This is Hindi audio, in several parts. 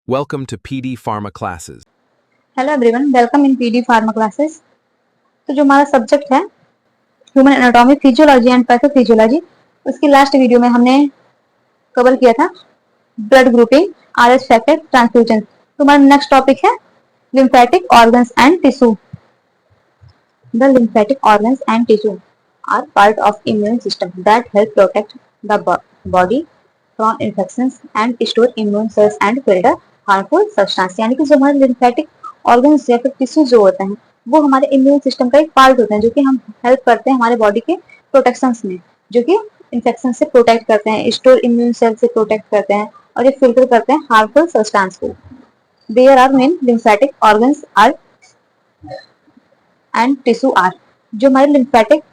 Welcome to PD Pharma classes. Hello everyone, welcome in PD Pharma classes. तो जो हमारा सब्जेक्ट है human anatomy, physiology and pathophysiology, उसकी लास्ट वीडियो में हमने कवर किया था blood grouping, Rh factor, transfusion. तो हमारा नेक्स्ट टॉपिक है lymphatic organs and tissue. The lymphatic organs and tissue are part of immune system that help protect the body from infections and store immune cells and filter harmful substance. यानी कि जो हमारे लिम्फेटिक ऑर्गन्स या फिर टिश्यू जो होते हैं वो हमारे इम्यून सिस्टम का एक पार्ट होते हैं, जो कि हम हेल्प करते हैं हमारे बॉडी के प्रोटेक्शन में, जो कि इन्फेक्शन से प्रोटेक्ट करते हैं, स्टोर इम्यून सेल से प्रोटेक्ट करते हैं और ये फिल्टर करते हैं हार्मफुल सब्सटेंस को। There are main lymphatic organs are and tissue are. जो हमारे लिम्फेटिक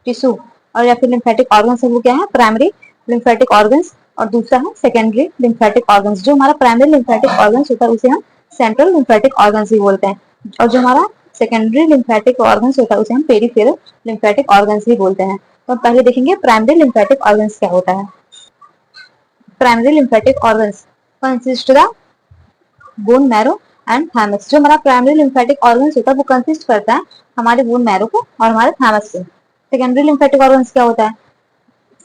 टिश्यू और या फिर लिम्फेटिक ऑर्गन्स है वो क्या है? प्राइमरी लिम्फेटिक ऑर्गन्स, और दूसरा है सेकेंडरी लिम्फेटिक ऑर्गन्स। जो हमारा प्राइमरी लिम्फेटिक ऑर्गन्स होता है उसे हम सेंट्रल लिम्फेटिक ऑर्गन्स भी बोलते हैं, और जो हमारा सेकेंडरी लिम्फेटिक ऑर्गन्स होता है उसे हम पेरिफेरल लिम्फेटिक ऑर्गन्स भी बोलते हैं। तो पहले देखेंगे प्राइमरी लिम्फेटिक ऑर्गन्स क्या होता है। Primary lymphatic organs consist the bone marrow and thymus. जो हमारा प्राइमरी लिम्फेटिक ऑर्गन्स होता है वो कंसिस्ट करता है हमारे बोन मैरो को और हमारे थैमस से। सेकेंडरी लिम्फेटिक ऑर्गन्स क्या होता है?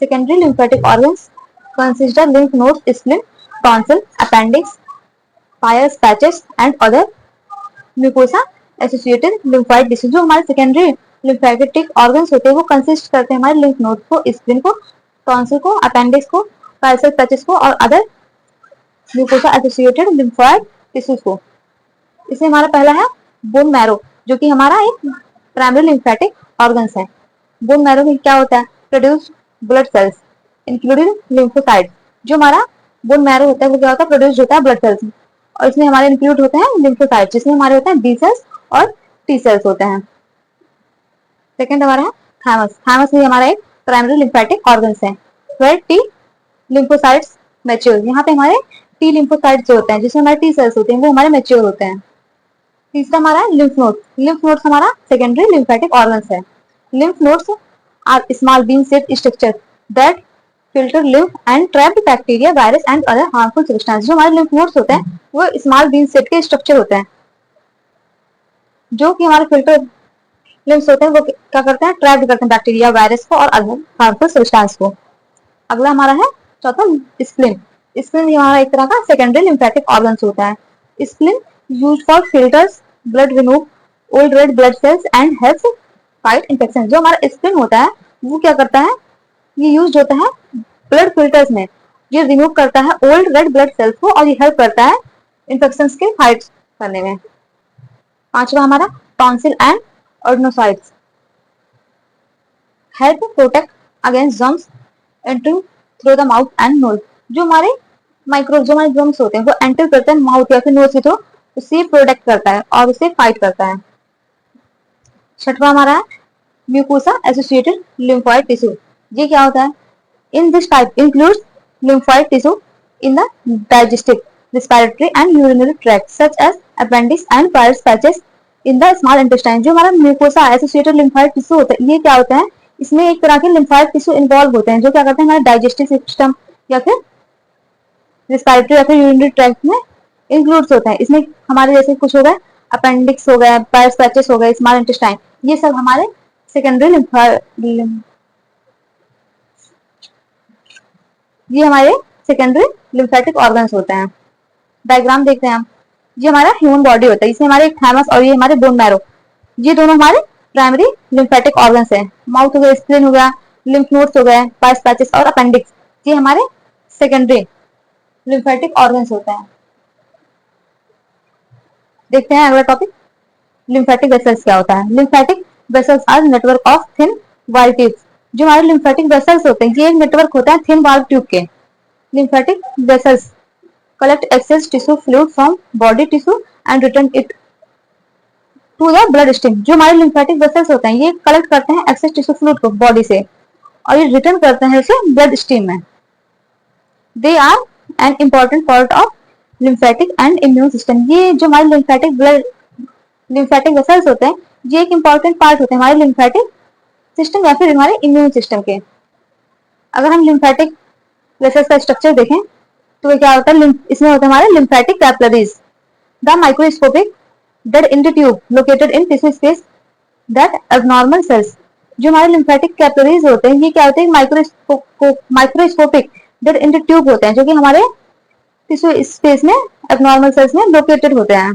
Secondary lymphatic organs consist the lymph nodes, spleen, tonsil, appendix, Peyer's patches and other mucosa associated lymphoid tissues। जो हमारे सेकेंडरी लिम्फेटिक ऑर्गन्स होते हैं वो कंसिस्ट करते हैं हमारे लिम्फ नोड को, स्प्लीन को, टॉन्सिल को, अपेंडिक्स को, Peyer's पैचेस को और other mucosa associated lymphoid tissues को। इसमें हमारा पहला है बोन मैरो, जो कि हमारा एक प्राइमरी लिम्फेटिक ऑर्गन्स है। बोन मैरो में क्या होता है? Produce blood cells including lymphocytes. जो हमारा बोन मैरो होता है वो क्या होता है? प्रोड्यूस होता है ब्लड सेल्स, और इसमें हमारे इंक्लूड होते हैं लिम्फोसाइट्स, जिसमें हमारे होते हैं बी सेल्स और टी सेल्स होते हैं। सेकंड हमारा है थैमस। थैमस भी हमारा एक प्राइमरी लिम्फेटिक ऑर्गन्स है, वेयर टी लिम्फोसाइट्स मैच्योर। यहाँ पे हमारे टी लिम्फोसाइट्स जो होते हैं, जिसमें हमारे टी सेल्स होते हैं, वो हमारे मैच्योर होते हैं। तीसरा हमारा लिम्फ नोड्स। लिम्फ नोड्स हमारा सेकेंडरी लिम्फेटिक ऑर्गन्स है। Lymph nodes are small bean shaped structure that filter lymph and trapped bacteria, virus and other harmful substance. जो हमारे लिम्फ नोड्स होते हैं वो स्मॉल बीन शेप के स्ट्रक्चर होते हैं, जो कि हमारे फिल्टर लिम्फ्स होते हैं वो क्या करते हैं? ट्रैप्ड करते हैं बैक्टीरिया, वायरस को और अदर हार्मफुल सब्सटेंस को। अगला हमारा है चौथा स्प्लीन। स्प्लीन भी हमारा एक तरह का सेकेंडरी लिम्फेटिक ऑर्गन्स होता है। Spleen used for filters blood, remove old red blood cells and helps fight infection. जो हमारा स्प्लीन होता है वो क्या करता है? ये यूज होता है ब्लड फिल्टर्स में, ये रिमूव करता है ओल्ड रेड ब्लड सेल्स को और ये हेल्प करता है इन्फेक्शन के फाइट करने में। पांचवा हमारा tonsil and adenocytes help protect against germs entering through the mouth and nose. जो हमारे जो हमारे जर्म्स होते हैं वो एंटर करते हैं माउथ या फिर नोज के थ्रू, उससे प्रोटेक्ट करता है और उससे फाइट करता है। छठवा हमारा है म्यूकोसा एसोसिएटेड लिम्फोइड टिश्यू। ये क्या होता है? In this type includes lymphoid tissue in the digestive, respiratory and urinary tract such as appendix and Peyer's patches in the small intestine। जो हमारा म्यूकोसा एसोसिएटेड लिम्फोइड टिश्यू होता है ये क्या होता है? इसमें एक तरह के लिम्फोइड टिश्यू इन्वॉल्व होते हैं, जो क्या करते हैं हमारे डाइजेस्टिव सिस्टम या फिर रिस्पायरेटरी या फिर यूरिनरी ट्रैक्ट में इंक्लूड्स होते हैं। इसमें हमारे जैसे कुछ हो गए अपेंडिक्स हो गया, Peyer's पैचेस हो गए, स्मॉल इंटेस्टाइन, ये सब हमारे सेकेंडरी लिम्फोइड, ये हमारे सेकेंडरी लिम्फेटिक ऑर्गन्स होते हैं। डायग्राम देखते हैं हम। ये हमारा ह्यूमन बॉडी होता है, इसमें हमारे थैमस और ये हमारे बोन मैरो, ये दोनों हमारे प्राइमरी लिम्फेटिक ऑर्गन्स हैं। माउथ हो गया, स्प्लीन हो गया, लिम्फ नोड्स हो गए, पाइस पैचेस और अपेंडिक्स, ये हमारे सेकेंडरी लिम्फेटिक ऑर्गन्स होते हैं। देखते हैं अगला टॉपिक, लिम्फेटिक वेसल्स क्या होता है। Lymphatic vessels are network of thin wall tubes. जो हमारे लिम्फेटिक वेसल्स होते हैं ये एक नेटवर्क होता है थिन वाल ट्यूब के। Lymphatic vessels collect excess tissue fluid from body tissue and return it to the blood stream। जो हमारे lymphatic vessels होते हैं ये कलेक्ट करते हैं excess tissue fluid को बॉडी से और ये रिटर्न करते हैं उसे ब्लड स्ट्रीम में। They are an important part of lymphatic and immune system। ये जो हमारे lymphatic vessels होते हैं ये एक important part होते हैं हमारे lymphatic system या फिर हमारे immune system के। अगर हम lymphatic vessels का स्ट्रक्चर देखें तो क्या होता है, इसमें होता है हमारे lymphatic capillaries. The microscopic dead in the tube located in tissue space that abnormal cells. जो हमारे लिम्फेटिक कैपिलरीज होते हैं ये क्या होते हैं, microscopic dead in the tube होते हैं, जो कि हमारे टिश्यू स्पेस में एबनॉर्मल सेल्स में लोकेटेड होते हैं।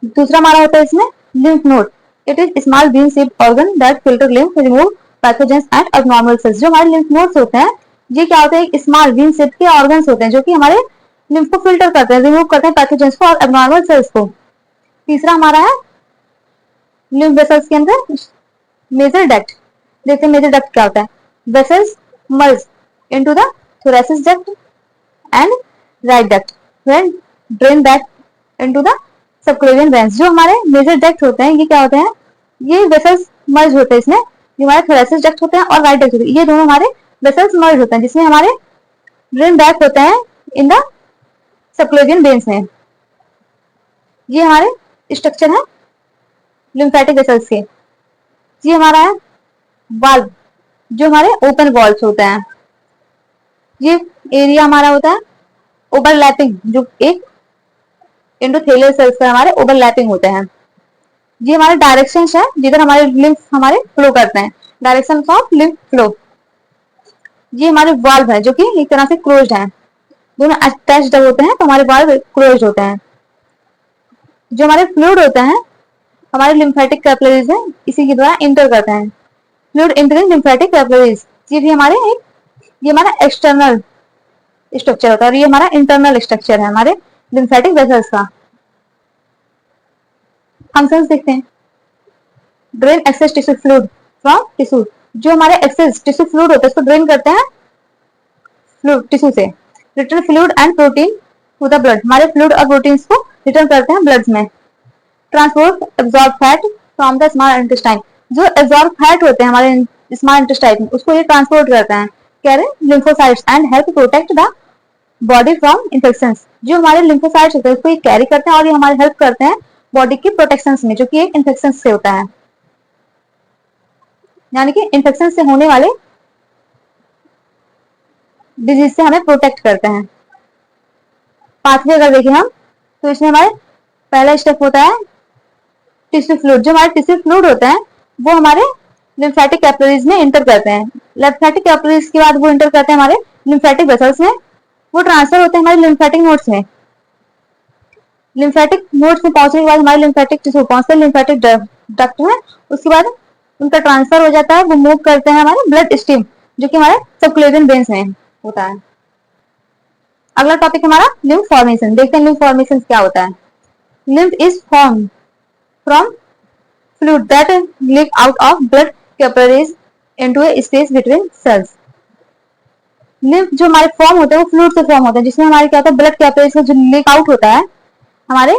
दूसरा हमारा होता है इसमें lymph node. It is small vein shaped organ that filter lymph, remove pathogens and abnormal cells. जो हमारे lymph nodes होते हैं ये क्या होते हैं, स्मॉल vein shaped के organs होते हैं जो कि हमारे lymph को फिल्टर करते हैं, रिमूव करते हैं पैथोजेंस को और abnormal cells को। तीसरा हमारा है lymph vessels के अंदर मेजर डक्ट। देखते हैं मेजर डक्ट क्या होता है। Vessels merge into the thoracic duct and right duct when drain back into the subclavian veins. जो हमारे मेजर डक्ट होते हैं ये क्या होते हैं, ये वेसल्स मर्ज होते हैं इसमें, जो हमारे थोरेसिक डक्ट होते हैं और राइट डक्ट होते हैं, ये दोनों हमारे वेसल्स मर्ज होते हैं जिसमें हमारे ड्रेन बैक होते हैं इन द सबक्लेवियन वेंस में। ये हमारे स्ट्रक्चर है लिम्फेटिक वेसल्स के। ये हमारा है वाल्व, जो हमारे ओपन वॉल्व्स होते हैं। ये एरिया हमारा होता है ओवरलैपिंग, जो एक एंडोथेलियल सेल्स पर हमारे ओवरलैपिंग होते हैं। ये हमारे डायरेक्शन है जिधर हमारे लिम्फ हमारे फ्लो करते हैं, डायरेक्शन ऑफ लिम्फ फ्लो। ये हमारे वाल्व है जो कि एक तरह से क्लोज्ड है, दोनों अटैच्ड होते हैं तो हमारे वाल्व क्लोज्ड होते हैं। जो हमारे फ्लूइड होते हैं हमारे लिम्फेटिक कैपिलरीज है इसी के द्वारा इंटर करते हैं। फ्लूइड इंटरिंग लिम्फेटिक कैपिलरीज, ये भी हमारे ये हमारा एक्सटर्नल स्ट्रक्चर होता है और ये हमारा इंटरनल स्ट्रक्चर है हमारे लिम्फेटिक वेसल्स का। फंक्शंस देखते हैं। Drain excess tissue fluid from tissue. जो हमारे एक्सेस टिश्यू फ्लूइड होता है इसको ड्रेन करते हैं फ्लूइड टिश्यू से। Return fluid and protein to the blood, हमारे फ्लूइड और प्रोटीन्स को रिटर्न करते हैं ब्लड में। Transport absorb fat from the small intestine. जो एब्जॉर्ब फैट होते हैं हमारे स्मॉल इंटेस्टाइन उसको ये ट्रांसपोर्ट करते हैं। Carry lymphocytes and help protect the body from infections. जो हमारे लिम्फोसाइट्स होते हैं उसको ये कैरी करते हैं और ये हमारे हेल्प करते हैं बॉडी की प्रोटेक्शन में, जो कि एक इन्फेक्शन से होता है, यानी कि इन्फेक्शन से होने वाले डिजीज से हमें प्रोटेक्ट करते हैं। पाथवे अगर देखें हम तो इसमें हमारे पहला स्टेप होता है टिश्यू फ्लूइड। जो हमारे टिश्यू फ्लूइड होते हैं वो हमारे लिम्फेटिक कैपिलरीज में इंटर करते हैं। लिम्फेटिक कैपिलरीज के बाद वो इंटर करते हैं हमारे लिम्फेटिक वेसल्स में, वो ट्रांसफर होते हैं हमारे लिम्फेटिक नोड्स में। लिम्फेटिक नोड्स में पहुंचने के बाद हमारे लिम्फेटिक टिश्यू पहुंचते हैं लिम्फेटिक डक्ट में, उसके बाद उनका ट्रांसफर हो जाता है, वो मूव करते हैं हमारे ब्लड स्ट्रीम जो कि हमारे सबक्लेवियन वेन्स में होता है। अगला टॉपिक हमारा लिम्फ फॉर्मेशन। देखते हैं लिम्फ फॉर्मेशन क्या होता है। Lymph is form from fluid that leak out of blood capillaries into a space between cells. Lymph जो हमारे फॉर्म होते हैं वो फ्लूइड से फॉर्म होते हैं, जिसमें हमारे क्या होता है ब्लड कैपिलरीज का जो लीक आउट होता है हमारे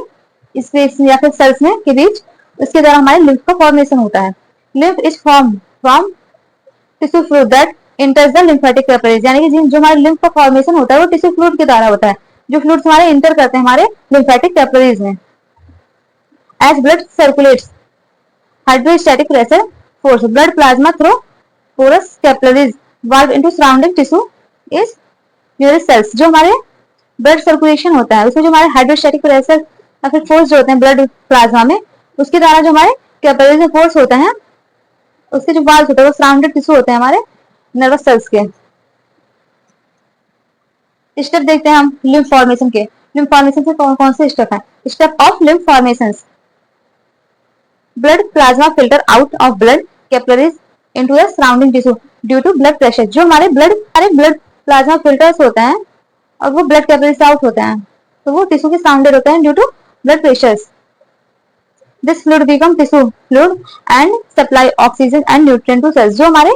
स्पेस या फिर सेल्स में के बीच, उसके द्वारा हमारे लिम्फ का फॉर्मेशन होता है। Lymph is form from tissue fluid that इंटर्स the lymphatic capillaries, यानी कि जो हमारे लिम्फ का फॉर्मेशन होता है वो टिश्यू फ्लूइड के द्वारा होता है, जो फ्लूइड्स हमारे इंटर करते हैं हमारे लिम्फेटिक कैपिलरीज में। As blood circulates hydrostatic pressure force, blood plasma through porous capillaries valve into surrounding tissue is uric cells. जो हमारे ब्लड सर्कुलेशन होता है उसमें जो हमारे हाइड्रोस्टैटिक प्रेशर या फिर फोर्स जो होते हैं ब्लड प्लाज्मा में, उसके द्वारा जो हमारे कैपिलरीज में फोर्स होता है उसके जो वाल्व होता है वो सराउंडेड टिश्यू होते हैं हमारे नर्वस सेल्स के। स्टेप देखते हैं हम लिम्फ फॉर्मेशन के। लिम्फ फॉर्मेशन से कौन कौन से स्टेप है। Step of lymph formation. Blood plasma filter out of blood capillaries into the surrounding tissue due to blood pressure. जो हमारे ब्लड प्लाज्मा फिल्टर्स होते हैं और वो ब्लड कैपिलरीज से आउट होते हैं तो वो टिश्यू के सराउंडेड होते हैं due to blood pressures. This fluid become tissue fluid and supply oxygen and nutrient to cells. जो हमारे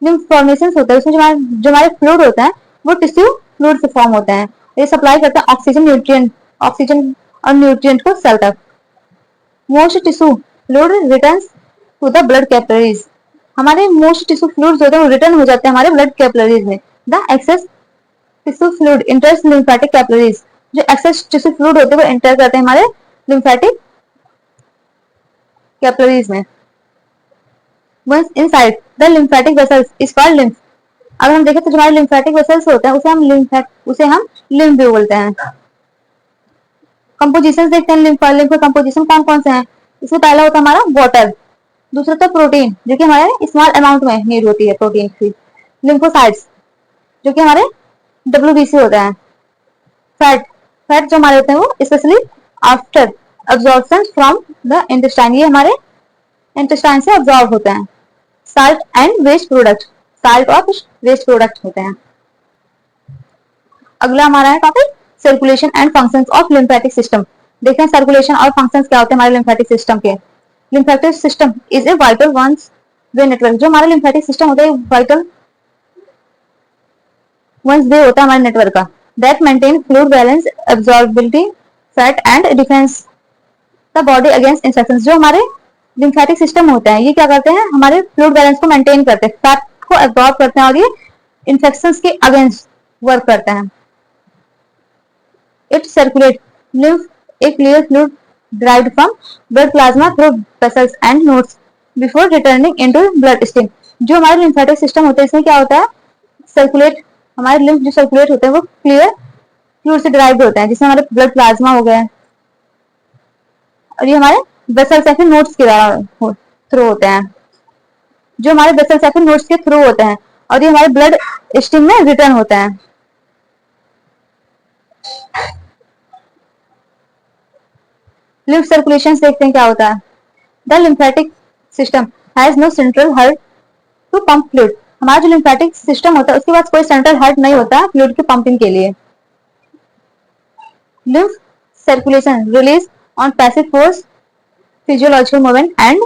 लिम्फ फॉर्मेशन होता है उसमें जो हमारे फ्लूइड होता है वो टिश्यू फ्लूइड से फॉर्म होते हैं, ये सप्लाई करते हैं ऑक्सीजन और न्यूट्रिएंट को सेल तक। Most tissue fluid returns to the blood capillaries. हमारे मोस्ट टिश्यू फ्लूइड्स होते हैं वो रिटर्न हो जाते हैं हमारे ब्लड कैपिलरीज में। The excess tissue fluid enters lymphatic capillaries. जो एक्सेस टिश्यू फ्लूइड होते हैं वो इंटर करते हैं हमारे लिम्फेटिक कैपिलरीज में। Once inside the lymphatic vessels is called lymph. अगर हम देखें तो जो हमारे लिम्फेटिक वेसल्स होते हैं उसे हम लिम्फ भी बोलते हैं। कंपोजिशन देखते हैं लिम्फ का कंपोजिशन कौन कौन से हैं। इसमें पहला होता है हमारा वाटर, दूसरा तो प्रोटीन जो कि हमारे स्मॉल अमाउंट में नीड होती है प्रोटीन की, लिम्फोसाइट्स जो कि हमारे WBC होते हैं, फैट जो हमारे होते हैं वो specially after absorption from the intestine, ये हमारे इंटेस्टाइन से अब्जॉर्ब होते हैं। Salt and waste product, salt और कुछ वेस्ट प्रोडक्ट होते हैं। अगला हमारा है topic circulation and functions of lymphatic system. देखते हैं सर्कुलेशन और फंक्शंस क्या होते हैं हमारे लिम्फेटिक सिस्टम के। Lymphatic system is a vital one way network, जो हमारा लिम्फेटिक सिस्टम होता है वाइटल वंस वे होता है हमारे नेटवर्क का, that maintain fluid balance, absorbability, fat and defence the body against infection. जो हमारे लिम्फेटिक सिस्टम होता है ये क्या करते हैं, हमारे फ्लूइड बैलेंस को मेंटेन करते हैं, फैट को एब्जॉर्ब करते हैं और ये इंफेक्शन के अगेंस्ट वर्क करते हैं। It circulate lymph, a clear fluid derived from blood plasma through vessels and nodes before returning into blood stream। जो हमारे lymphatic system होता है इसमें क्या होता है, सर्कुलेट, हमारे lymph जो सर्कुलेट होते हैं वो क्लियर फ्लूइड से डिराइव्ड होते हैं, जिसमें हमारे ब्लड प्लाज्मा हो गया और ये हमारे वेसल्स या फिर नोड्स के द्वारा थ्रू होते हैं, जो हमारे वेसल्स या फिर नोड्स के थ्रू होते हैं और ये हमारे ब्लड स्ट्रीम में रिटर्न होते हैं। लिम्फ सर्कुलेशन देखते हैं क्या होता है। The lymphatic system has no central heart to pump fluid. हमारा जो लिम्फेटिक सिस्टम होता है उसके पास कोई सेंट्रल हार्ट नहीं होता फ्लूइड की पंपिंग के लिए। Lymph circulation release on passive force, physiological movement and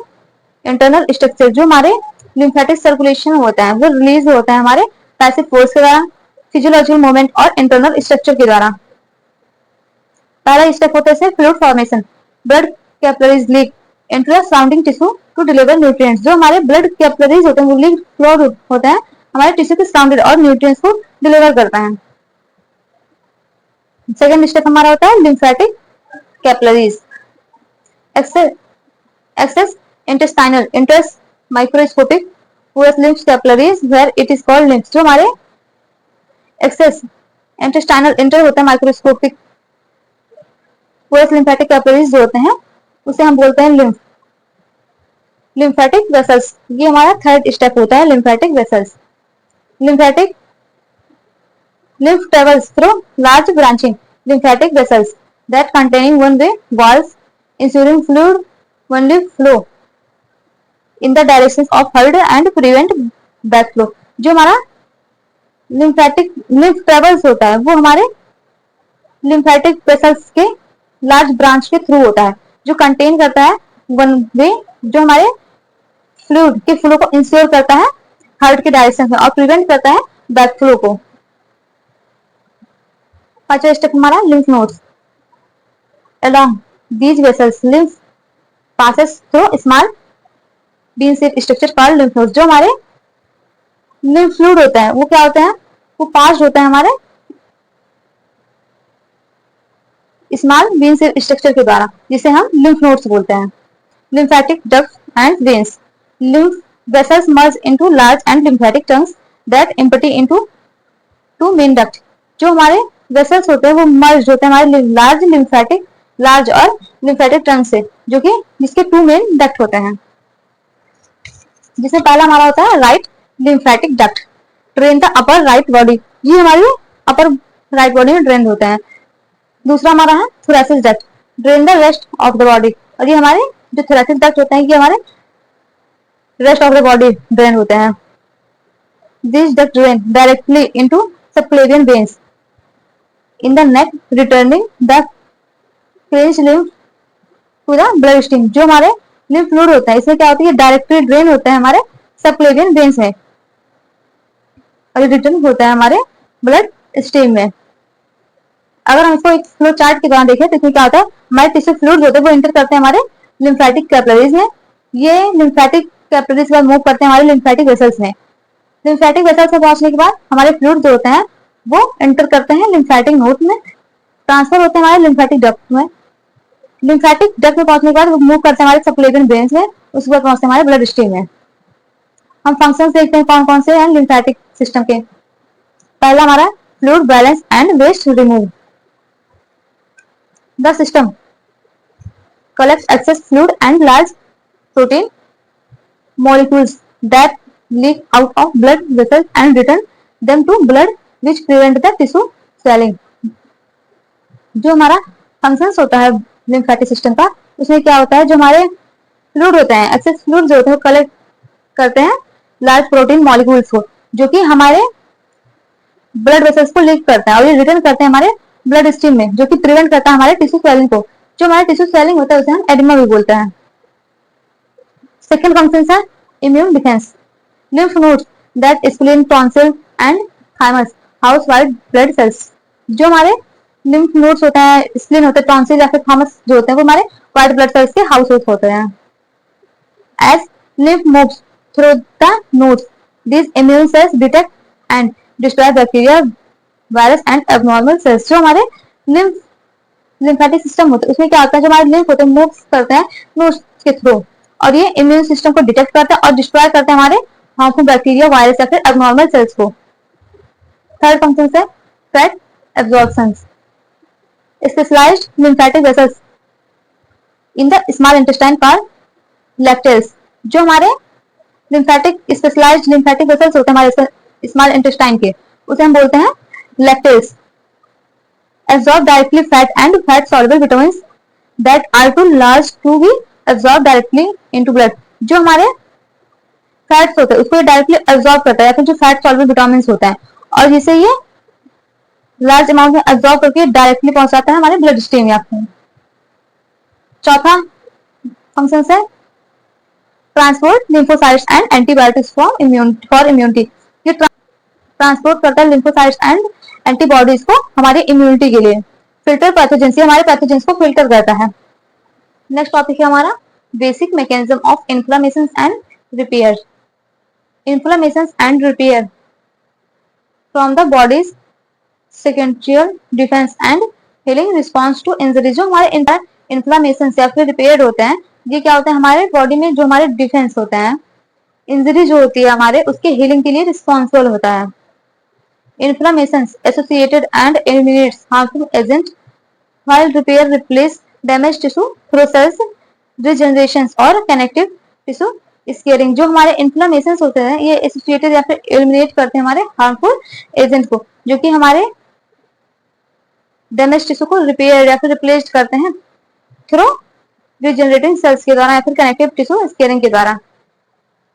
internal structure. जो हमारे लिम्फेटिक सर्कुलेशन होता है वो रिलीज होता है हमारे पैसिव फोर्स के द्वारा, फिजियोलॉजिकल मूवमेंट और इंटरनल स्ट्रक्चर के द्वारा। पहला स्टेप होता है fluid formation, blood capillaries leak into the surrounding tissue to deliver nutrients. जो हमारे ब्लड कैपिलरीज होते हैं वो लीक फ्लो होते हैं हमारे टिश्यू के सराउंडेड और न्यूट्रिएंट्स को डिलीवर करते हैं। सेकंड स्टेप हमारा होता है lymphatic capillaries, excess intestinal enters microscopic porous lymph capillaries where it is called lymph. जो हमारे एक्सेस इंटेस्टाइनल इंटर होता है माइक्रोस्कोपिक पोरस लिम्फेटिक कैपिलरीज जो होते हैं उसे हम बोलते हैं लिम्फ। लिम्फेटिक वेसल्स, ये हमारा थर्ड स्टेप होता है lymphatic vessels. Lymphatic lymph travels through large branching lymphatic vessels that containing one-way valves ensuring fluid only flow in the directions of herd and prevent backflow। जो हमारा lymphatic lymph travels होता है वो हमारे lymphatic vessels के लार्ज ब्रांच के थ्रू होता है जो कंटेन करता है वन वे, जो हमारे फ्लूइड के फ्लो को इंश्योर करता है हार्ट के डायरेक्शन में और प्रिवेंट करता है बैकफ्लो को। पांचवा स्टेप हमारा lymph nodes, along these vessels lymph passes through small bean shaped structure called lymph nodes। जो हमारे lymph fluid होता है वो क्या होता है, वो पास होता है हमारे स्मॉल बीन शेप्ड स्ट्रक्चर के द्वारा जिसे हम लिम्फ नोड्स बोलते हैं। lymphatic ducts and veins, lymph vessels merge into large and lymphatic trunks that empty into two main ducts। जो हमारे वेसल्स होते हैं वो मर्ज होते हैं हमारे लार्ज और लिम्फेटिक ट्रंक से, जो कि जिसके टू मेन डक्ट होते हैं, जिसमें पहला हमारा होता है right lymphatic duct, drain the upper right body. ये हमारी अपर राइट बॉडी में ड्रेन होते हैं। दूसरा हमारा है thoracic duct, drain the rest of the body. और ये हमारे जो थोरैसिक डक्ट होते हैं ये हमारे rest of the body drain होते हैं। This duct drain directly into subclavian veins in the neck returning the cleansed lymph to the blood stream। जो हमारे lymph fluid होता है इसमें क्या होता है, डायरेक्टली ड्रेन होता है हमारे सबक्लेवियन वेन्स में और रिटर्न होता है हमारे ब्लड स्ट्रीम में। अगर हम इसको एक फ्लो चार्ट के दौरान देखें तो इसमें क्या होता है, हमारे टिश्यू फ्लूइड होते हैं वो इंटर करते हैं हमारे लिम्फेटिक कैपिलरीज में। ये लिम्फेटिक कैपिलरीज का मूव करते हैं हमारे लिम्फेटिक वेसल्स में। लिम्फेटिक वेसल्स में पहुंचने के बाद हमारे फ्लूइड जो होते हैं वो एंटर करते हैं लिम्फेटिक नोड में, ट्रांसफर होते हैं हमारे लिम्फेटिक डक्ट में। लिम्फेटिक डक्ट में पहुंचने के बाद वो मूव करते हैं हमारे सबक्लेवियन वेन्स में, उसके बाद पहुंचते हैं हमारे ब्लड स्ट्रीम में। हम फंक्शंस देखते हैं कौन कौन से हैं लिम्फेटिक सिस्टम के। पहला हमारा fluid balance and waste remove. The system collects excess fluid and large protein molecules that leak out of blood vessels and return them to blood, which prevent the tissue swelling। जो हमारा फंक्शंस होता है लिम्फेटिक सिस्टम का, उसमें क्या होता है, जो हमारे फ्लूइड होते हैं, एक्सेस फ्लूइड जो होते हैं, कलेक्ट करते हैं लार्ज प्रोटीन मॉलिक्यूल्स को, जो कि हमारे ब्लड वेसल्स को लीक करते हैं और ये रिटर्न करते हैं हमारे ब्लड स्ट्रीम में, जो कि प्रिवेंट करता है हमारे टिश्यू स्वेलिंग को। जो हमारे टिश्यू स्वेलिंग होता है उसे हम एडिमा भी बोलते हैं। सेकेंड फंक्शन है immune defence. lymph nodes that spleen, tonsil and thymus house white blood cells। जो हमारे lymph nodes होते हैं, spleen होते हैं, tonsil या फिर thymus जो होते हैं, वो हमारे white blood cells के हाउस होते हैं। as lymph moves through the nodes, these immune cells detect and destroy bacteria, virus and abnormal cells। जो हमारे lymphatic system होते हैं उसमें क्या होता है, जो हमारे lymph होते हैं मूव करते हैं nodes के थ्रू और ये इम्यून सिस्टम को डिटेक्ट करते हैं और डिस्ट्रॉय करते हैं हमारे हार्मफुल बैक्टीरिया, वायरस या फिर एबनॉर्मल सेल्स को। थर्ड फंक्शन है fat absorption. Specialised lymphatic vessels in the small intestine called lacteals. जो हमारे लिम्फेटिक स्पेशलाइज्ड लिम्फेटिक वेसल्स होते हैं हमारे स्मॉल इंटेस्टाइन के, उसे हम बोलते हैं lacteals. Absorb directly fat and fat soluble vitamins that are too large to be absorb directly into blood. जो हमारे फैट्स होते हैं उसको डायरेक्टली एब्जॉर्ब करता है, या फिर जो फैट सॉल्युबल विटामिन्स होता है, और जिसे ये लार्ज अमाउंट में एब्जॉर्ब करके डायरेक्टली पहुंचाता है हमारे ब्लड स्ट्रीम या फिर। चौथा फंक्शन है transport lymphocytes and antibiotics for immunity. ये ट्रांसपोर्ट करता है लिम्फोसाइट्स एंड एंटीबॉडीज को हमारे इम्यूनिटी के लिए। फिल्टर पैथोजेंस, हमारे पैथोजेंस को फिल्टर करता है। नेक्स्ट टॉपिक है हमारा basic mechanism of inflammation and repair. Inflammations and repair from the body's sequential defense and healing response to injury। जो हमारे इन्फ्लामेशन या फिर रिपेयर होते हैं, ये क्या होता है, हमारे बॉडी में जो हमारे डिफेंस होते हैं, इंजरी जो होती है हमारे, उसके हीलिंग के लिए रिस्पॉन्सिबल होता है। Inflammation associated and eliminates harmful agent while repair replace damaged tissue through cells regeneration और connective tissue स्केयरिंग। जो हमारे इन्फ्लेमेशन होते हैं ये एसोसिएटेड या फिर एलिमिनेट करते हैं हमारे हार्मफुल एजेंट को, जो कि हमारे डैमेज टिश्यू को रिपेयर या फिर रिप्लेस करते हैं थ्रू रिजेनरेटिंग सेल्स के द्वारा या फिर कनेक्टिव टिश्यू स्केयरिंग के द्वारा।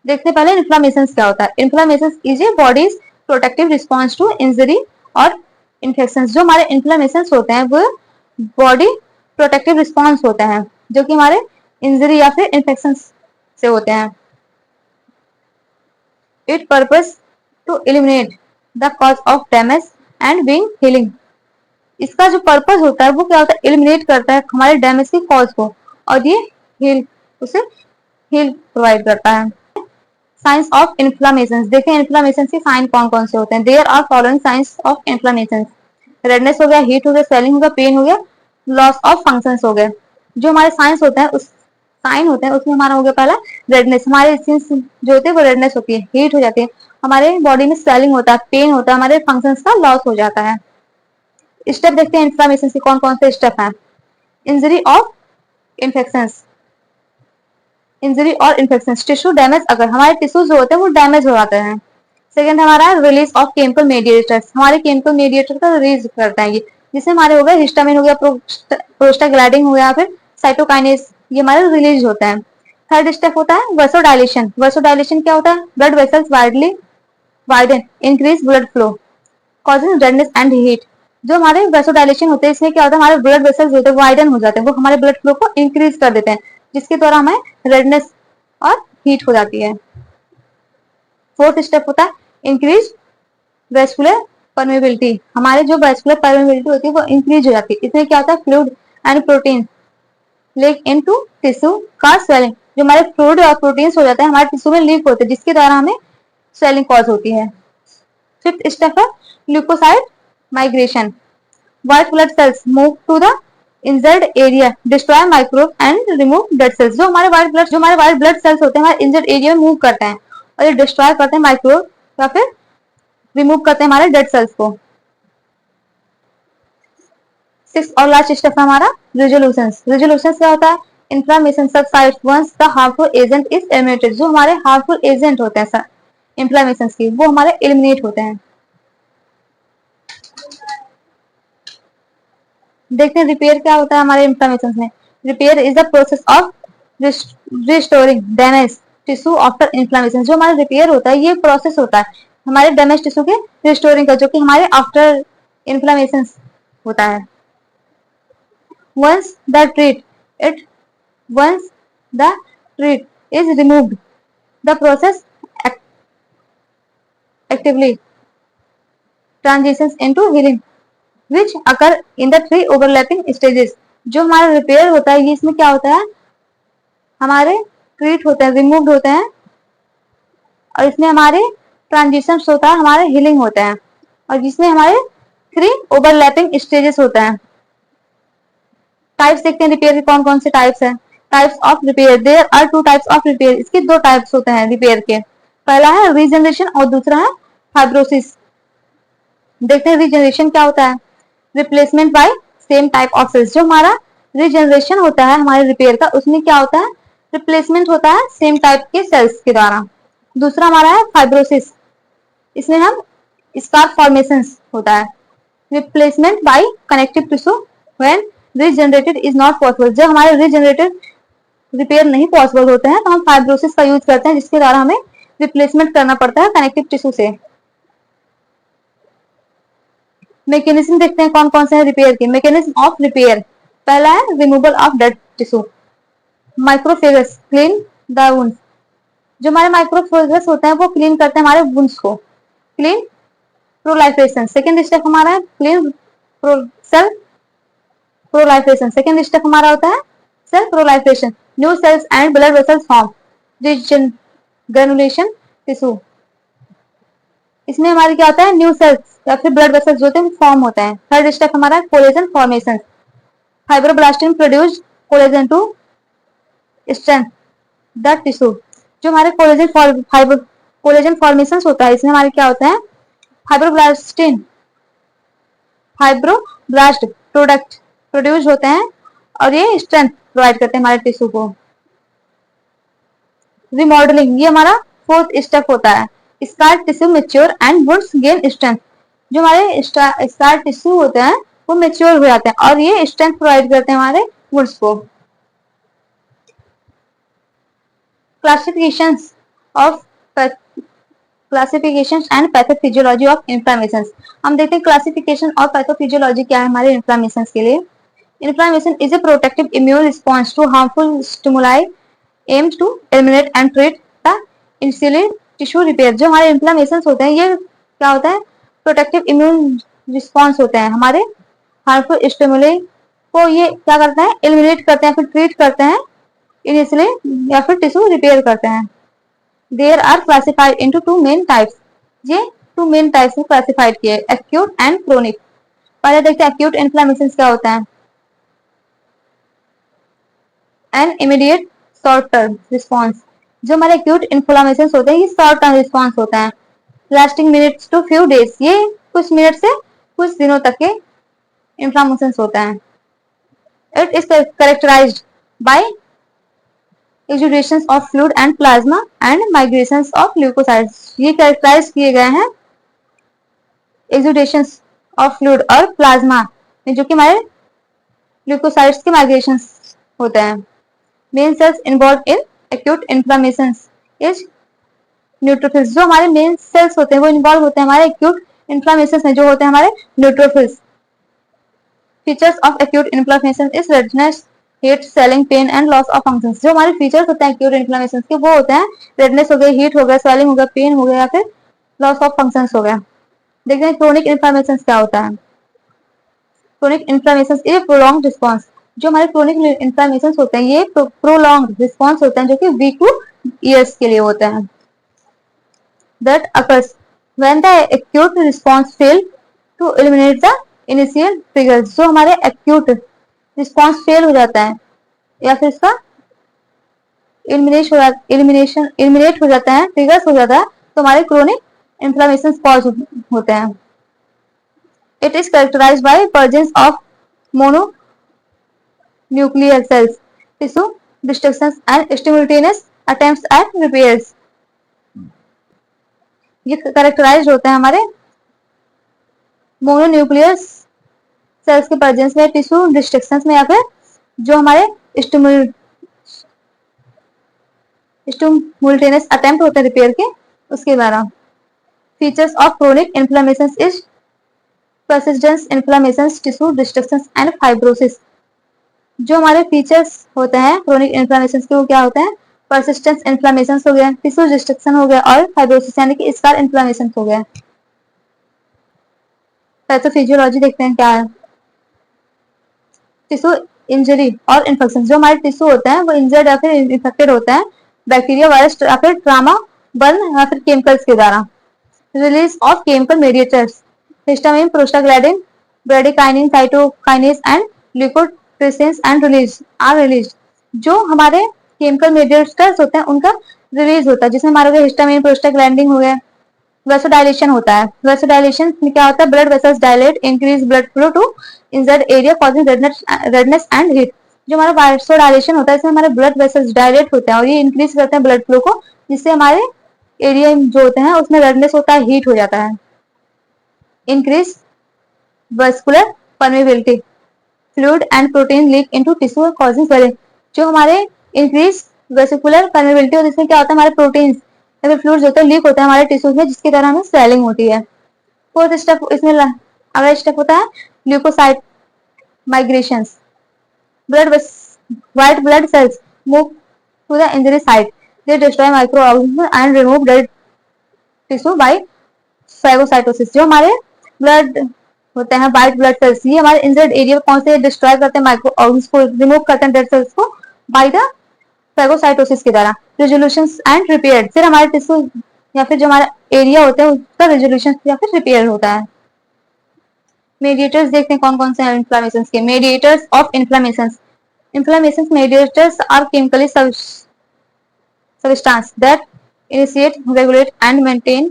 देखते पहले इन्फ्लेमेशन क्या होता है। Inflammation is a body's protective response to injury और इन्फेक्शन। जो हमारे इन्फ्लेमेशन होते हैं वो बॉडी प्रोटेक्टिव रिस्पॉन्स होते हैं, जो कि हमारे इंजरी या फिर इन्फेक्शन से होते हैं। It purpose to eliminate the cause of damage and bring healing. इसका जो पर्पस होता है वो क्या होता है, एलिमिनेट करता है हमारे डैमेज की कॉज को और ये उसे हील प्रोवाइड करता है। Signs of inflammation. देखें इन्फ्लामेशन के साइन कौन कौन से होते हैं। There are following signs of inflammation. Redness हो गया, हीट हो गया, स्वेलिंग हो गया, पेन हो गया, लॉस ऑफ फंक्शंस हो गए। जो हमारे साइंस होते हैं उस साइन होते हैं उसमें हमारा हो गया पहला रेडनेस। हमारे स्किन जो होते हैं वो रेडनेस होती है, हीट हो जाती है, हमारे बॉडी में स्वेलिंग होता है, पेन होता है, हमारे फंक्शंस का लॉस हो जाता है। स्टेप देखते हैं इन्फ्लामेशन के कौन कौन से स्टेप हैं। इंजरी और इन्फेक्शंस। इंजरी और इन्फेक्शंस, टिश्यू डैमेज, अगर हमारे टिश्यू जो होते हैं वो डैमेज हो जाते हैं। सेकेंड हमारा रिलीज ऑफ केमिकल मेडिएटर्स। हमारे केमिकल मेडिएटर का रिलीज करता है ये, जिससे हमारे हो गया हिस्टामिन हो गया, प्रोस्टाग्लैंडिन हो गया, फिर साइटोकाइनेस, ये हमारे रिलीज होता है। थर्ड स्टेप होता है वैसोडाइलेशन। वैसोडाइलेशन क्या होता है, blood vessels widen, increase blood flow, causing redness and heat. जो हमारे वैसोडाइलेशन होते हैं इसमें क्या होता है, हमारे ब्लड वेसल्स होते हैं वाइडन हो जाते हैं, वो हमारे ब्लड फ्लो को इंक्रीज कर देते हैं, जिसके द्वारा हमें रेडनेस और हीट हो जाती है। फोर्थ स्टेप होता है इंक्रीज वैस्कुलर परमेबिलिटी। हमारे जो वैस्कुलर परमेबिलिटी होती है वो इंक्रीज हो जाती है। इसमें क्या होता है, fluid and protein leak into tissue का स्वेलिंग। जो हमारे फ्लूइड और प्रोटीन्स हो जाते हैं हमारे टिश्यू में लीक होते हैं, जिसके द्वारा हमें स्वेलिंग कॉज होती है। फिफ्थ स्टेप है leukocyte migration. White blood cells move to the injured area, destroy microbe and remove dead cells. जो हमारे व्हाइट ब्लड सेल्स होते हैं हमारे इंजर्ड एरिया में मूव करते हैं और ये डिस्ट्रॉय करते हैं माइक्रोब या फिर रिमूव करते हैं हमारे डेड सेल्स को। सिक्स और लास्ट स्टेप है हमारा रिजोल्यूशन। रिजोल्यूशन क्या होता है? Inflammation subsides once the harmful agent is eliminated. जो हमारे हार्मफुल एजेंट होते हैं इन्फ्लामेशन की, वो हमारे एलिमिनेट होते हैं। देखते हैं रिपेयर क्या होता है हमारे इन्फ्लामेशन में। Repair is the process of restoring damage tissue after inflammation. जो हमारा रिपेयर होता है ये प्रोसेस होता है हमारे डैमेज टिश्यू के रिस्टोरिंग का, जो कि हमारे आफ्टर इन्फ्लामेशन होता है। once the treat it once the treat is removed, the process actively transitions into healing which occur in the three overlapping stages। जो हमारा रिपेयर होता है ये इसमें क्या होता है, हमारे ट्रीट होते हैं, रिमूव्ड होते हैं, और इसमें हमारे ट्रांजिशन होता है, हमारे हीलिंग होते हैं, और जिसमें हमारे 3 ओवरलैपिंग स्टेजेस होते हैं। टाइप्स देखते हैं रिपेयर के कौन कौन से टाइप्स हैं। Types of repair, there are 2 types of repair. इसके 2 टाइप्स होते हैं रिपेयर के। पहला है रीजनरेशन और दूसरा है फाइब्रोसिस। देखते हैं रीजनरेशन क्या होता है। Replacement by same type of cells. जो हमारा रीजनरेशन होता है हमारे रिपेयर का, उसमें क्या होता है, रिप्लेसमेंट होता है सेम टाइप के सेल्स के द्वारा। दूसरा हमारा है फाइब्रोसिस, इसमें हम स्कार फॉर्मेशन होता है। Replacement bye connective tissue when regenerated is not possible. जब हमारे रीजनरेटेड रिपेयर नहीं पॉसिबल होते हैं तो हम फाइब्रोसिस का यूज करते हैं, जिसके द्वारा हमें रिप्लेसमेंट करना पड़ता है कनेक्टिव टिश्यू से। मैकेनिज्म देखते हैं कौन कौन से हैं रिपेयर के। मैकेनिज्म ऑफ रिपेयर, पहला है removal of dead tissue. Microphages clean the wounds. जो हमारे माइक्रोफेगस होते हैं वो क्लीन करते हैं हमारे वुंड्स को। क्लीन प्रोलाइफेशन, सेकेंड स्टेप हमारा है clean cell proliferation. Second step हमारा होता है cell proliferation. New cells and blood vessels form. Granulation tissue, इसमें हमारे क्या होता है, न्यू सेल्स या फिर ब्लड वेसल्स जो होते हैं फॉर्म होते हैं। थर्ड स्टेप हमारा collagen formation. Fibroblasts produce collagen to strength the tissue. जो हमारे कोलेजन फॉर्मेशन होता है, इसमें हमारे क्या होता है, फाइब्रोब्लास्ट प्रोडक्ट प्रोड्यूस होते हैं और ये स्ट्रेंथ प्रोवाइड करते हैं हमारे टिश्यू को। रिमॉडलिंग, ये हमारा फोर्थ स्टेप होता है। Scar tissue mature and wounds gain strength. जो हमारे स्कार टिश्यू होते हैं वो मेच्योर हो जाते हैं और ये स्ट्रेंथ प्रोवाइड करते हैं हमारे वुड्स को। Classifications and pathophysiology of inflammation. हम देखते हैं क्लासिफिकेशन और पैथोफिजियोलॉजी क्या है हमारे इन्फ्लामेशन के लिए। Inflammation is a protective immune response to harmful stimuli aimed to eliminate and treat the insulin tissue repair. जो हमारे इन्फ्लामेशन होते हैं ये क्या होता है, प्रोटेक्टिव इम्यून रिस्पॉन्स होते हैं। हमारे हार्मफुल स्टिमुलाई को ये क्या करते हैं, एलिमिनेट करते हैं, फिर ट्रीट करते हैं इनिशियली या फिर टिश्यू रिपेयर करते हैं। There are classified into 2 main types. ये 2 मेन टाइप्स में क्लासिफाइड किए, एक्यूट एंड क्रोनिक। पहले देखते हैं एक्यूट इन्फ्लामेशन क्या होता है। An immediate short term response. जो हमारे एक्यूट इन्फ्लामेशन होते हैं ये शॉर्ट टर्म रिस्पॉन्स होता है, lasting minutes to few days. ये कुछ मिनट से कुछ दिनों तक के इन्फ्लामेशन होता है। It is characterised by exudations of fluid and plasma and migrations of leukocytes। ये कैरेक्टराइज किए गए हैं exudations of fluid और प्लाज्मा में, जो कि हमारे ल्यूकोसाइट्स के माइग्रेशंस होते हैं। Main cells involve in acute inflammation is neutrophils. जो हमारे मेन सेल्स होते हैं वो इन्वॉल्व होते हैं हमारे एक्यूट इन्फ्लामेशन में, जो होते हैं हमारे neutrophils. Features of acute inflammation is redness, heat, swelling, pain and loss of function. जो हमारे फीचर्स होते हैं एक्यूट इन्फ्लेमेशन के वो होते हैं रेडनेस हो गया, हीट हो गया, स्वेलिंग हो गया, पेन हो गया या फिर लॉस ऑफ फंक्शंस हो गया। देखते हैं क्रोनिक इन्फ्लेमेशन क्या होता है। Chronic inflammation is prolonged response. जो हमारे क्रोनिक इन्फ्लेमेशन होते हैं ये प्रोलॉन्ग्ड रिस्पॉन्स होते हैं, जो कि वीक टू ईयर्स के लिए होते हैं। That occurs when the acute response fail to eliminate the initial triggers. जो हमारे एक्यूट रिस्पॉन्स फेल हो जाता है या फिर इसका एलिमिनेट हो जाता है, ट्रिगर्स हो जाता है, तो हमारे क्रोनिक इन्फ्लामेशन कॉज होते हैं। It is characterised by presence of mononuclear cells, tissue destruction and simultaneous attempts at repairs. ये कैरेक्टराइज होते हैं हमारे मोनोन्यूक्लियर सेल्स के प्रेजेंस में, टिश्यू डिस्ट्रक्शन में, या फिर जो हमारे स्टिमुलेटेनियस अटेम्प्ट होते हैं रिपेयर के, उसके द्वारा। Features of chronic inflammation is persistence inflammation, tissue destruction and fibrosis। जो हमारे फीचर्स होते हैं क्रोनिक इन्फ्लेमेशन के, वो क्या होते हैं? persistence inflammation हो गया, टिश्यू डिस्ट्रक्शन हो गया, और फाइब्रोसिस यानी कि स्कार इन्फ्लेमेशन हो गया। पैथोफिजियोलॉजी देखते हैं क्या है। टिश्यू इंजरी और इन्फेक्शन, जो हमारे टिश्यू होते हैं वो इंजर्ड या फिर इन्फेक्टेड होते हैं बैक्टीरिया, वायरस या फिर ट्रामा, बर्न या फिर केमिकल्स के द्वारा। Release of chemical mediators, histamine, prostaglandin, bradykinin, cytokines and leukotrienes and release. जो हमारे केमिकल मेडिएटर्स होते हैं उनका रिलीज होता है, जिसमें हमारे हिस्टामिन, प्रोस्टाग्लैंडिन हो गया। वैसोडाइलेशन होता है। वैसोडाइलेशन में क्या होता है? Blood vessels dilate, increase blood flow to injured area causing redness and heat. जो हमारा वैसोडाइलेशन होता है, इसमें हमारे ब्लड वेसल्स डायलेट होते हैं और ये इंक्रीज करते हैं ब्लड फ्लो को, जिससे हमारे एरिया जो होते हैं उसमें रेडनेस होता है, हीट हो जाता है। Increase vascular permeability, fluid and protein leak into tissue causing swelling. जो हमारे इंक्रीज वेसिकुलर परमेबिलिटी होती है, इसमें क्या होता है? हमारे प्रोटीन्स या फिर फ्लूइड्स होते हैं लीक होते हैं हमारे टिश्यूज में, जिसके द्वारा हमें स्वेलिंग होती है। फोर्थ स्टेप इसमें अगला स्टेप होता है leukocyte migration. White blood cells move to the injury site, they destroy microorganism and remove dead tissue by phagocytosis. जो हमारे ब्लड होते हैं व्हाइट ब्लड सेल्स, ये हमारे इंजर्ड एरिया कौन से डिस्ट्रॉय करते हैं? माइक्रो ऑर्गेनिज्म को रिमूव करते हैं डेड सेल्स को बाय द फैगोसाइटोसिस के द्वारा। रिजोल्यूशन एंड रिपेयर, फिर हमारे टिश्यू या फिर जो हमारा एरिया होता है उसका रिजोल्यूशन या फिर रिपेयर होता है। मेडिएटर्स देखते हैं कौन कौन से हैं इन्फ्लेमेशन के। Mediators of inflammation. Inflammation mediators are chemically substance that initiate, regulate and maintain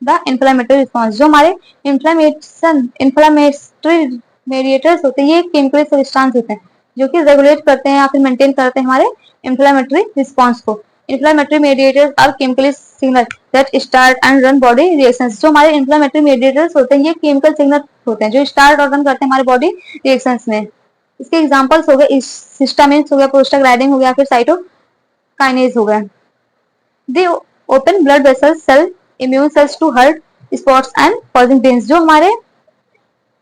the inflammatory response. जो हमारे इन्फ्लेमेटरी मेडिएटर्स होते हैं, ये केमिकली सबस्टेंस होते हैं जो कि रेगुलेट करते हैं या फिर मेंटेन करते हैं हमारे इन्फ्लेमेटरी रिस्पॉन्स को। Inflammatory mediators are chemically signal that start and run body reactions. जो हमारे इन्फ्लेमेटरी मेडिएटर्स होते हैं, ये केमिकल सिग्नल होते हैं जो स्टार्ट और रन करते हैं हमारे बॉडी रिएक्शंस में। इसके एग्जांपल्स हो गए हिस्टामिन हो गया, प्रोस्टाग्लैंडिन हो गया, फिर साइटोकाइनेज हो गया। They open blood vessels, cell immune cells to hurt spots and causing pains. जो हमारे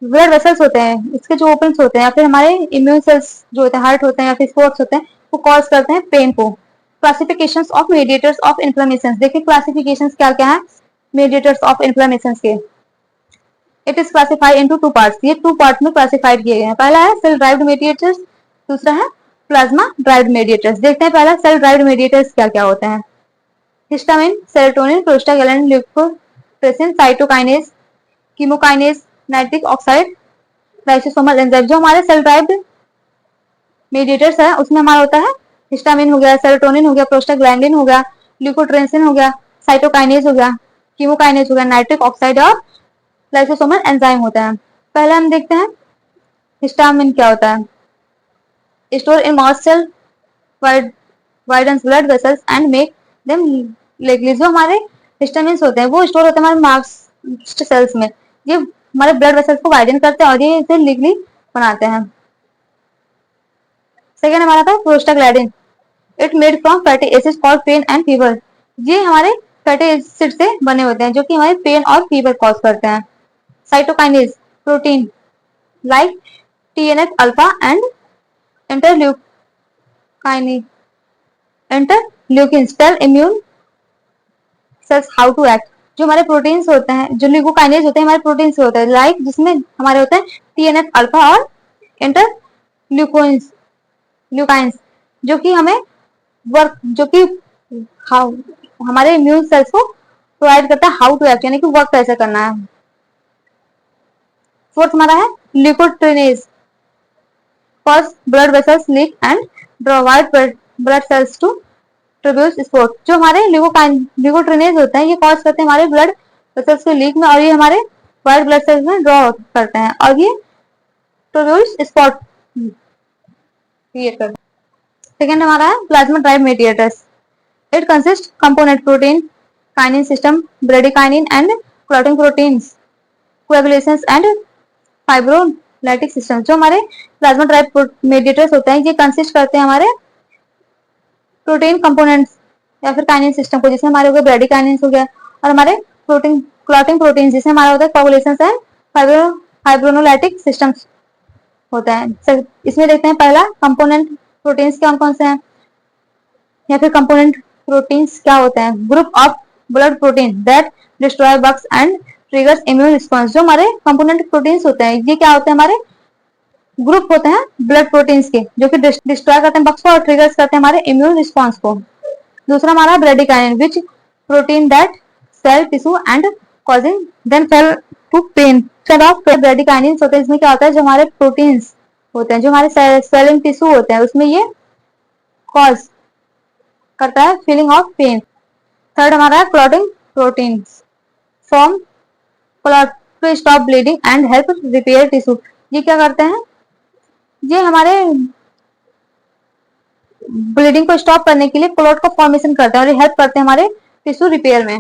ब्लड वेसल्स होते हैं इसके जो ओपन होते हैं या फिर हमारे इम्यून सेल्स जो होते हैं हर्ट होते हैं या फिर स्पॉट्स होते हैं, वो कॉज करते हैं पेन को। Classifications of mediators of inflammation, देखिए क्लासिफिकेशंस क्या क्या है मेडिएटर्स ऑफ इन्फ्लेमेशन के। It is classified into two parts, ये टू पार्ट में क्लासिफाइड किए गए हैं। पहला है सेल ड्राइव्ड मेडिएटर्स, दूसरा है प्लाज्मा ड्राइव्ड मेडिएटर्स। देखते हैं पहला सेल ड्राइव्ड मेडिएटर्स क्या क्या होते हैं। Histamine, serotonin, prostaglandin, leukotrienes, cytokines, chemokines, nitric oxide, lysosomal enzyme. जो हमारे सेल ड्राइव्ड मेडिएटर्स है उसमें हमारा होता है हिस्टामिन हो गया, सेरोटोनिन हो गया, प्रोस्टाग्लैंडिन हो गया, ल्यूकोट्रिएंस हो गया, साइटोकाइनेज हो गया, कीमोकाइनेज हो गया, नाइट्रिक ऑक्साइड और लाइसोसोमल एंजाइम होता है। पहले हम देखते हैं हिस्टामिन क्या होता है। Store in mast cell, widens blood vessels and make them leaky. जो हमारे हिस्टामिन होते हैं वो स्टोर होते हैं हमारे मास्ट सेल्स में, ये हमारे ब्लड वेसल्स को वाइडन करते हैं और ये इसे लिगली बनाते हैं। सेकेंड हमारा था prostaglandin, it made from fatty acid called pain and fever. ये हमारे फैटी एसिड से बने होते हैं जो कि हमारे पेन और फीवर कॉज करते हैं। Cytokines, protein like TNF alpha and interleukins tell immune cells how to act. जो हमारे प्रोटीन्स होते हैं, जो ल्यूकोकाइनेज होते हैं हमारे प्रोटीन्स होते हैं लाइक, जिसमें हमारे होते हैं TNF अल्फा और इंटरल्यूकिन्स, जो कि हमें वर्क, जो कि हमारे इम्यून सेल्स को प्रोवाइड करता है हाउ टू एक्ट, यानी कि वर्क कैसे करना है। फोर्थ हमारा है leukotrienes, cause blood vessels leak and provide blood cells to produce spot. जो हमारे ल्यूकोट्रिएंस होते हैं ये कॉज करते हैं हमारे ब्लड वेसल्स के लीक में, और ये हमारे व्हाइट ब्लड सेल्स में ड्रॉ करते हैं और ये प्रोड्यूस स्पॉट क्रिएट करते हैं। सेकेंड हमारा है plasma drive mediators. It consist component protein, kinin system, bradykinin and clotting proteins, coagulations and fibrinolytic system. जो हमारे प्लाज्मा ड्राइव मीडिएटर्स होते हैं ये कंसिस्ट करते हैं हमारे प्रोटीन कंपोनेंट्स या फिर काइनिन सिस्टम को, जैसे हमारे हो गए ब्रेडिकाइनिन हो गया, और हमारे प्रोटीन क्लॉटिंग प्रोटीन जैसे हमारा होता है कोएगुलेशंस एंड फाइब्रोलाइटिक सिस्टम्स होता है। इसमें देखते हैं पहला कंपोनेंट प्रोटीन्स कौन कौन से हैं या फिर कंपोनेंट प्रोटीन्स क्या होते हैं। Group of blood protein that destroy bugs and triggers immune response. जो हमारे कंपोनेंट प्रोटीन्स होते हैं ये क्या होते हैं, हमारे ग्रुप होते हैं ब्लड प्रोटीन्स के जो कि डिस्ट्रॉय करते हैं बग्स को और ट्रिगर्स करते हैं हमारे इम्यून रिस्पॉन्स को। दूसरा हमारा bradykinin which protein that cell tissue and causing then fail to pain. Bradykinin होते हैं, इसमें क्या होता है जो हमारे प्रोटीन्स होते हैं जो हमारे सेल टिश्यू होते हैं उसमें ये कॉज करता है फीलिंग ऑफ पेन। थर्ड हमारा है clotting proteins form clot to stop bleeding and help repair tissue. ये क्या करते हैं, ये हमारे ब्लीडिंग को स्टॉप करने के लिए क्लॉट का फॉर्मेशन करते हैं और ये हेल्प करते हैं हमारे टिश्यू रिपेयर में।